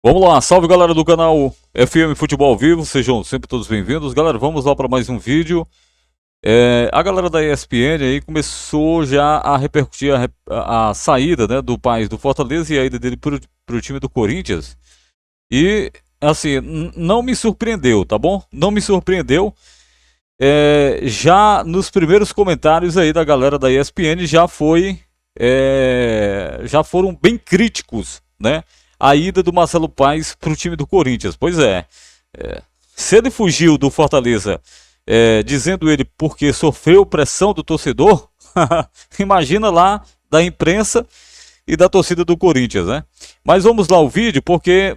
Vamos lá, salve galera do canal FM Futebol ao Vivo, sejam sempre todos bem-vindos. Galera, vamos lá para mais um vídeo. A galera da ESPN aí começou já a repercutir a saída, né, do Paes do Fortaleza e a ida dele para o time do Corinthians. E assim, não me surpreendeu, tá bom? Não me surpreendeu. Já nos primeiros comentários aí da galera da ESPN já foram bem críticos, né? A ida do Marcelo Paes para o time do Corinthians. Pois se ele fugiu do Fortaleza, dizendo ele porque sofreu pressão do torcedor, imagina lá da imprensa e da torcida do Corinthians, né? Mas vamos lá ao vídeo, porque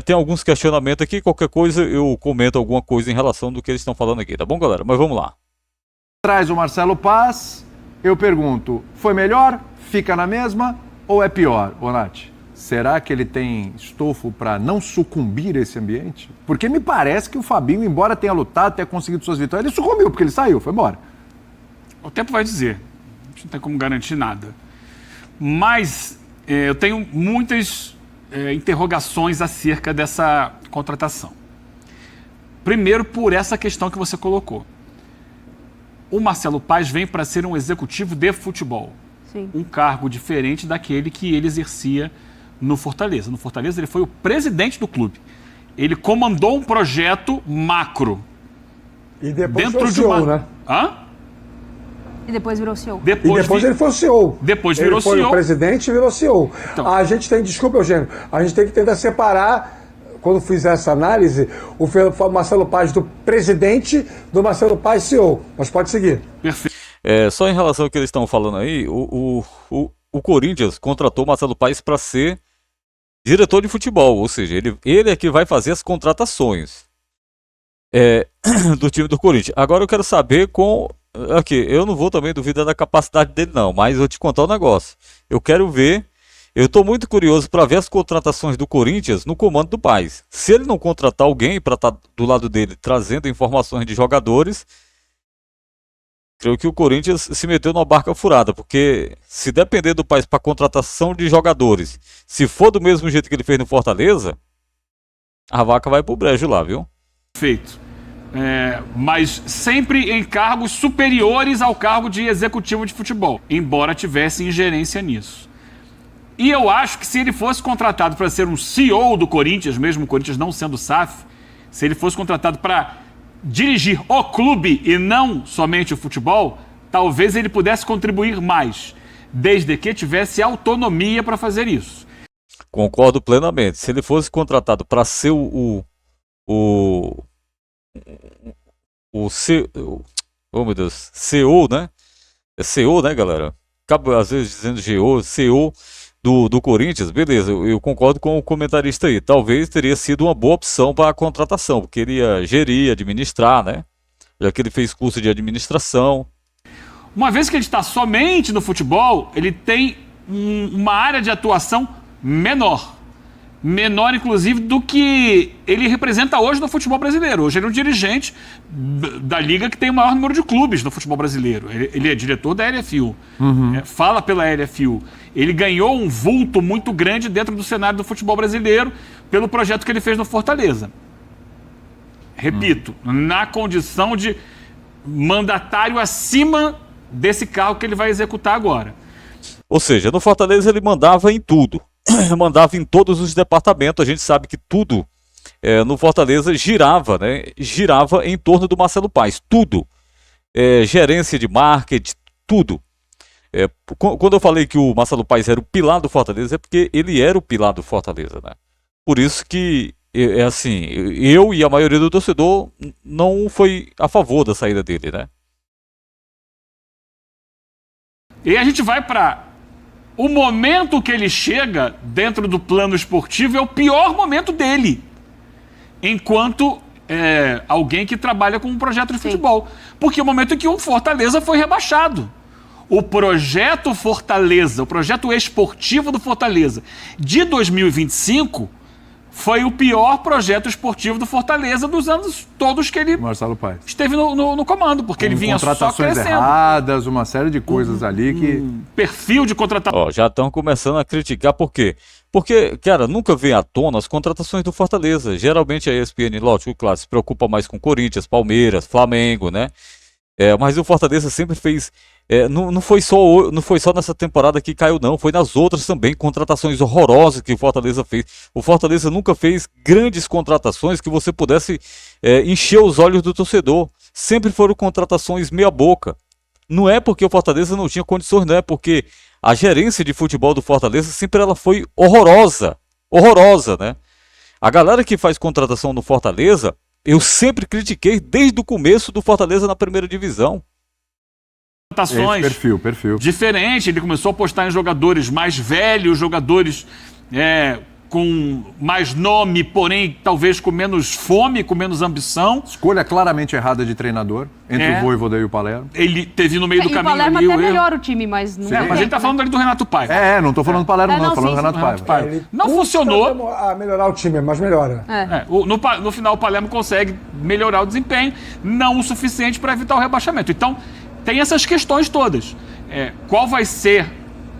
tem alguns questionamentos aqui. Qualquer coisa eu comento alguma coisa em relação do que eles estão falando aqui, tá bom, galera? Mas vamos lá. Traz o Marcelo Paes, eu pergunto, foi melhor? Fica na mesma ou é pior, Bonatti? Será que ele tem estofo para não sucumbir a esse ambiente? Porque me parece que o Fabinho, embora tenha lutado, tenha conseguido suas vitórias, ele sucumbiu, porque ele saiu, foi embora. O tempo vai dizer. A gente não tem como garantir nada. Mas eu tenho muitas interrogações acerca dessa contratação. Primeiro, por essa questão que você colocou. O Marcelo Paes vem para ser um executivo de futebol. Sim. Um cargo diferente daquele que ele exercia no Fortaleza. No Fortaleza ele foi o presidente do clube. Ele comandou um projeto macro. E depois virou CEO, né? Hã? E depois virou CEO. Depois ele foi o CEO. Depois virou CEO. Ele foi o presidente e virou CEO. Então, a gente tem, desculpa, Eugênio, a gente tem que tentar separar, quando fizer essa análise, o Marcelo Paes do presidente do Marcelo Paes CEO. Mas pode seguir. Perfeito. Só em relação ao que eles estão falando aí, o Corinthians contratou o Marcelo Paes para ser diretor de futebol, ou seja, ele é que vai fazer as contratações do time do Corinthians. Agora eu quero saber aqui, eu não vou também duvidar da capacidade dele não, mas eu vou te contar um negócio. Eu quero ver, eu estou muito curioso para ver as contratações do Corinthians no comando do Paes. Se ele não contratar alguém para estar do lado dele trazendo informações de jogadores, creio que o Corinthians se meteu numa barca furada, porque se depender do Paes para contratação de jogadores, se for do mesmo jeito que ele fez no Fortaleza, a vaca vai pro brejo lá, viu? Perfeito. Mas sempre em cargos superiores ao cargo de executivo de futebol, embora tivesse ingerência nisso. E eu acho que se ele fosse contratado para ser um CEO do Corinthians, mesmo o Corinthians não sendo SAF, se ele fosse contratado para dirigir o clube e não somente o futebol, talvez ele pudesse contribuir mais, desde que tivesse autonomia para fazer isso. Concordo plenamente. Se ele fosse contratado para ser oh meu Deus, CEO, né? É CEO, né, galera? Acaba às vezes dizendo CEO do Corinthians, beleza, eu concordo com o comentarista aí. Talvez teria sido uma boa opção para a contratação, porque ele ia gerir, administrar, né? Já que ele fez curso de administração. Uma vez que ele está somente no futebol, ele tem uma área de atuação menor. Menor, inclusive, do que ele representa hoje no futebol brasileiro. Hoje ele é um dirigente da liga que tem o maior número de clubes no futebol brasileiro. Ele é diretor da LFU, fala pela LFU. Ele ganhou um vulto muito grande dentro do cenário do futebol brasileiro pelo projeto que ele fez no Fortaleza. Repito, na condição de mandatário acima desse cargo que ele vai executar agora. Ou seja, no Fortaleza ele mandava em tudo. Mandava em todos os departamentos. A gente sabe que tudo no Fortaleza girava, né? Girava em torno do Marcelo Paes. Tudo. Gerência de marketing, tudo. Quando eu falei que o Marcelo Paes era o pilar do Fortaleza, é porque ele era o pilar do Fortaleza, né? Por isso que, assim, eu e a maioria do torcedor não foi a favor da saída dele, né? E a gente vai para o momento que ele chega dentro do plano esportivo, é o pior momento dele, enquanto alguém que trabalha com um projeto de futebol. Porque é o momento em que o Fortaleza foi rebaixado. O projeto Fortaleza, o projeto esportivo do Fortaleza de 2025 foi o pior projeto esportivo do Fortaleza dos anos todos que ele Marcelo Paes esteve no comando, porque ele vinha só contratações crescendo. erradas, uma série de coisas ali que... Perfil de contratação. Já estão começando a criticar, por quê? Porque, cara, nunca vem à tona as contratações do Fortaleza. Geralmente a ESPN, lógico, claro, se preocupa mais com Corinthians, Palmeiras, Flamengo, né? Mas o Fortaleza sempre fez. Não foi só nessa temporada que caiu, não. Foi nas outras também. Contratações horrorosas que o Fortaleza fez. O Fortaleza nunca fez grandes contratações que você pudesse encher os olhos do torcedor. Sempre foram contratações meia-boca. Não é porque o Fortaleza não tinha condições, não é porque a gerência de futebol do Fortaleza sempre ela foi horrorosa. Horrorosa, né? A galera que faz contratação no Fortaleza, eu sempre critiquei desde o começo do Fortaleza na primeira divisão. Contratações Perfil. diferente. Ele começou a apostar em jogadores mais velhos, jogadores com mais nome, porém talvez com menos fome, com menos ambição. Escolha claramente errada de treinador entre o Vojvoda e o Palermo. Ele teve no meio do E o caminho Palermo ali até o erro. melhora o time, mas não Mas ele tá falando ali do Renato Paiva. Não tô falando do Palermo, não, tô falando do sim, Renato sim, Paiva. Ele Não custa funcionou. a melhorar o time, mas melhora. No final, o Palermo consegue melhorar o desempenho, não o suficiente para evitar o rebaixamento. Então, tem essas questões todas. Qual vai ser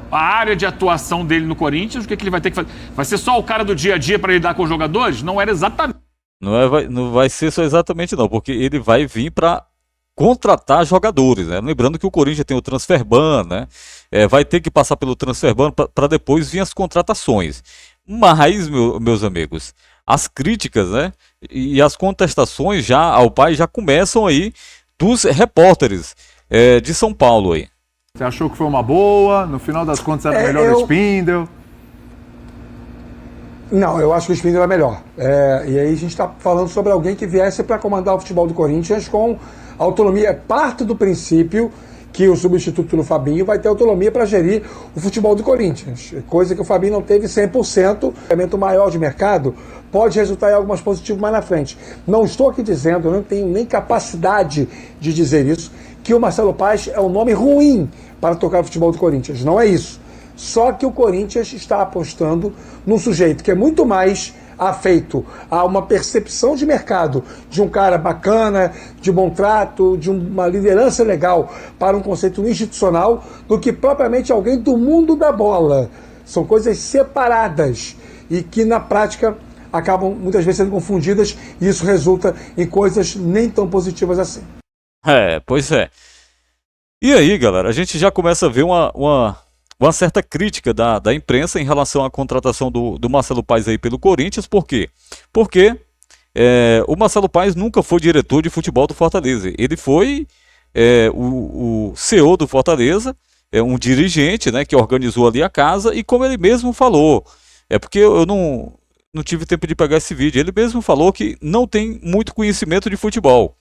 a área de atuação dele no Corinthians? O que ele vai ter que fazer? Vai ser só o cara do dia a dia para lidar com os jogadores? Não era exatamente. Não vai ser só exatamente não, porque ele vai vir para contratar jogadores, né? Lembrando que o Corinthians tem o transfer ban, né? Vai ter que passar pelo transfer ban para depois vir as contratações. Mas, meus amigos, as críticas, né? E as contestações ao pai já começam aí dos repórteres de São Paulo aí. Você achou que foi uma boa? No final das contas era melhor o Spindle? Não, eu acho que o Spindle é melhor. E aí a gente está falando sobre alguém que viesse para comandar o futebol do Corinthians com autonomia. Parte do princípio que o substituto do Fabinho vai ter autonomia para gerir o futebol do Corinthians. Coisa que o Fabinho não teve 100%. O elemento maior de mercado pode resultar em algo mais positivo mais na frente. Não estou aqui dizendo, eu não tenho nem capacidade de dizer isso, que o Marcelo Paes é um nome ruim para tocar o futebol do Corinthians. Não é isso. Só que o Corinthians está apostando num sujeito que é muito mais afeito a uma percepção de mercado de um cara bacana, de bom trato, de uma liderança legal para um conceito institucional, do que propriamente alguém do mundo da bola. São coisas separadas e que na prática acabam muitas vezes sendo confundidas, e isso resulta em coisas nem tão positivas assim. Pois é. E aí, galera, a gente já começa a ver uma certa crítica da imprensa em relação à contratação do Marcelo Paes aí pelo Corinthians. Por quê? Porque o Marcelo Paes nunca foi diretor de futebol do Fortaleza. Ele foi o CEO do Fortaleza, um dirigente, né, que organizou ali a casa, e como ele mesmo falou, porque eu não tive tempo de pegar esse vídeo, ele mesmo falou que não tem muito conhecimento de futebol.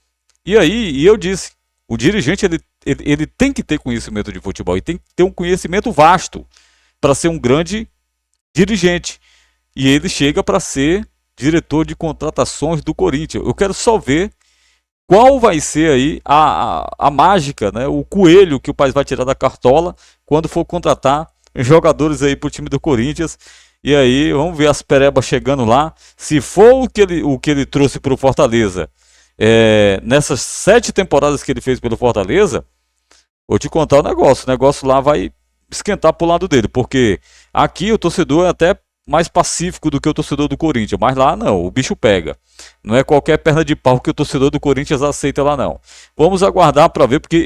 E eu disse, o dirigente ele tem que ter conhecimento de futebol e tem que ter um conhecimento vasto para ser um grande dirigente. E ele chega para ser diretor de contratações do Corinthians. Eu quero só ver qual vai ser aí a mágica, né? O coelho que o Paes vai tirar da cartola quando for contratar jogadores aí para o time do Corinthians. E aí vamos ver as perebas chegando lá. Se for o que ele trouxe para o Fortaleza, nessas 7 temporadas que ele fez pelo Fortaleza, vou te contar o negócio lá vai esquentar pro lado dele, porque aqui o torcedor é até mais pacífico do que o torcedor do Corinthians, mas lá não, o bicho pega. Não é qualquer perna de pau que o torcedor do Corinthians aceita lá não. Vamos aguardar para ver, porque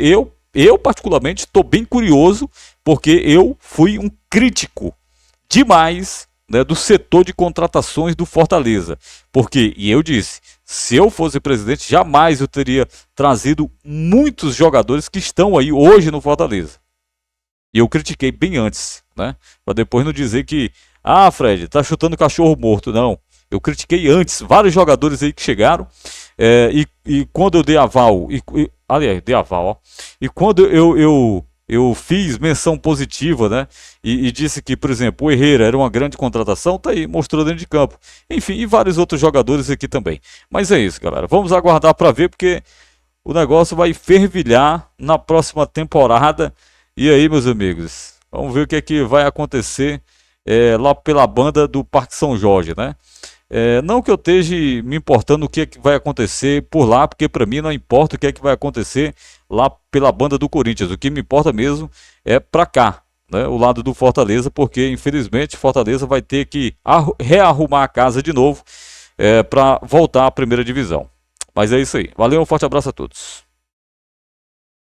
eu particularmente estou bem curioso, porque eu fui um crítico demais, né, do setor de contratações do Fortaleza. Porque, e eu disse, se eu fosse presidente, jamais eu teria trazido muitos jogadores que estão aí hoje no Fortaleza. E eu critiquei bem antes, né? Para depois não dizer que, Fred, tá chutando cachorro morto. Não, eu critiquei antes, vários jogadores aí que chegaram, e quando eu dei aval, aliás, dei aval, ó, e quando eu fiz menção positiva, né? E disse que, por exemplo, o Herrera era uma grande contratação, tá aí, mostrou dentro de campo. Enfim, e vários outros jogadores aqui também. Mas é isso, galera. Vamos aguardar para ver, porque o negócio vai fervilhar na próxima temporada. E aí, meus amigos, vamos ver o que é que vai acontecer lá pela banda do Parque São Jorge, né? Não que eu esteja me importando o que é que vai acontecer por lá, porque para mim não importa o que é que vai acontecer lá pela banda do Corinthians. O que me importa mesmo é para cá, né, o lado do Fortaleza, porque infelizmente Fortaleza vai ter que rearrumar a casa de novo para voltar à primeira divisão. Mas é isso aí. Valeu, um forte abraço a todos.